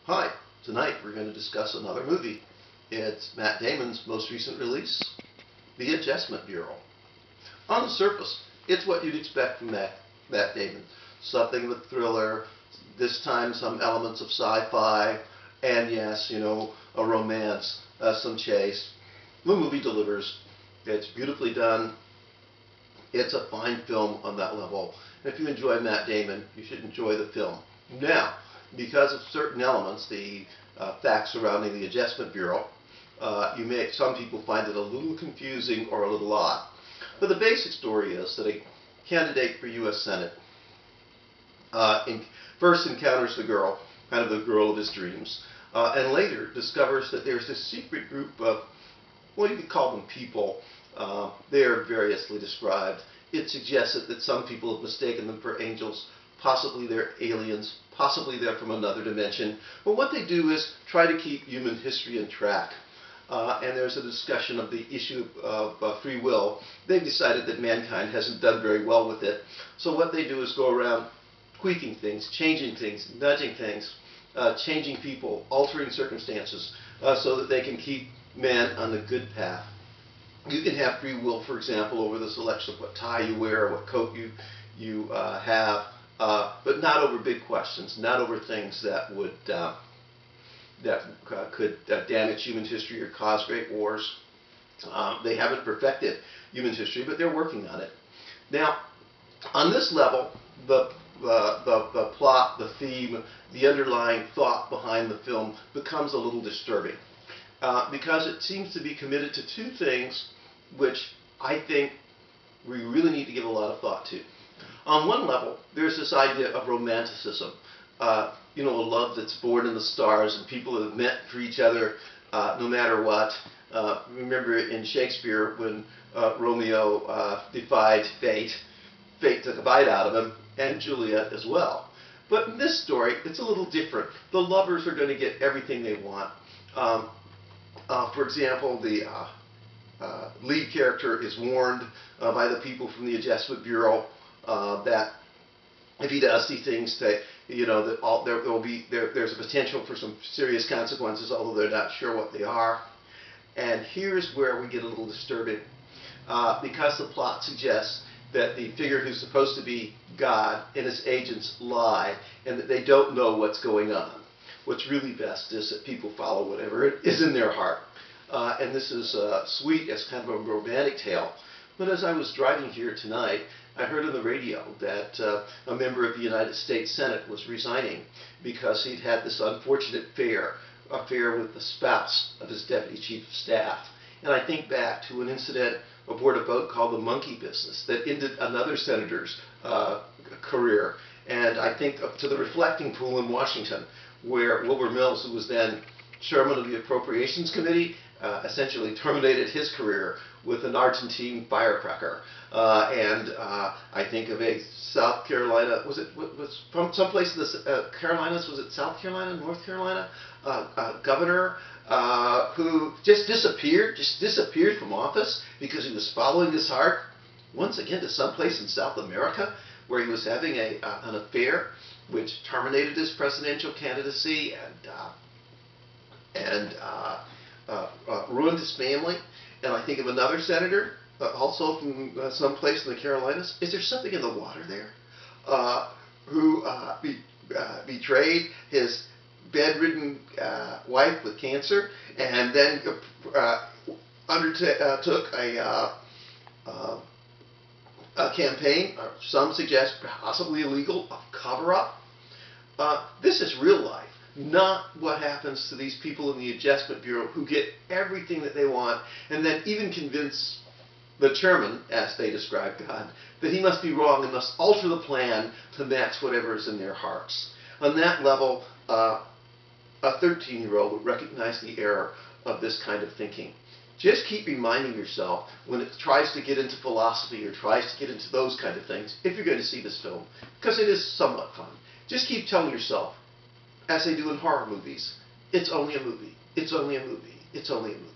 Hi, tonight we're going to discuss another movie. It's Matt Damon's most recent release, The Adjustment Bureau. On the surface, it's what you'd expect from Matt Damon. Something with thriller, this time some elements of sci-fi, and yes, a romance, some chase. The movie delivers. It's beautifully done. It's a fine film on that level. And if you enjoy Matt Damon, you should enjoy the film. Now, because of certain elements, the facts surrounding the Adjustment Bureau, some people find it a little confusing or a little odd. But the basic story is that a candidate for U.S. Senate first encounters the girl, kind of the girl of his dreams, and later discovers that there's this secret group of, well, you could call them people. They are variously described. It suggests that some people have mistaken them for angels. Possibly they're aliens. Possibly they're from another dimension. But what they do is try to keep human history in track. And there's a discussion of the issue of free will. They've decided that mankind hasn't done very well with it. So what they do is go around tweaking things, changing things, nudging things, changing people, altering circumstances, so that they can keep man on the good path. You can have free will, for example, over the selection of what tie you wear, what coat you have, but not over big questions, not over things that would could damage human history or cause great wars. They haven't perfected human history, but they're working on it. Now, on this level, the plot, the theme, the underlying thought behind the film becomes a little disturbing, because it seems to be committed to two things which I think we really need to give a lot of thought to. On one level, there's this idea of romanticism, a love that's born in the stars and people have met for each other no matter what. Remember in Shakespeare when Romeo defied fate, fate took a bite out of him, and Juliet as well. But in this story, it's a little different. The lovers are going to get everything they want. For example, the lead character is warned by the people from the Adjustment Bureau that if he does see things that there's a potential for some serious consequences, although they're not sure what they are. And here's where we get a little disturbing, because the plot suggests that the figure who's supposed to be God and his agents lie, and that they don't know what's going on. What's really best is that people follow whatever is in their heart. And this is sweet as kind of a romantic tale. But as I was driving here tonight, I heard on the radio that a member of the United States Senate was resigning because he'd had this unfortunate affair with the spouse of his deputy chief of staff. And I think back to an incident aboard a boat called the Monkey Business that ended another senator's career. And I think to the reflecting pool in Washington, where Wilbur Mills, who was then chairman of the Appropriations Committee, essentially terminated his career with an Argentine firecracker. And I think of a South Carolina, was from someplace in the Carolinas, was it South Carolina, North Carolina, governor who just disappeared from office because he was following his heart, once again to someplace in South America where he was having an affair which terminated his presidential candidacy and ruined his family. And I think of another senator, also from someplace in the Carolinas. Is there something in the water there? Who betrayed his bedridden wife with cancer, and then undertook a campaign, some suggest possibly illegal, of cover-up. This is real life. Not what happens to these people in the Adjustment Bureau who get everything that they want and then even convince the chairman, as they describe God, that he must be wrong and must alter the plan to match whatever is in their hearts. On that level, a 13-year-old would recognize the error of this kind of thinking. Just keep reminding yourself when it tries to get into philosophy or tries to get into those kind of things, if you're going to see this film, because it is somewhat fun. Just keep telling yourself, as they do in horror movies, it's only a movie, it's only a movie, it's only a movie.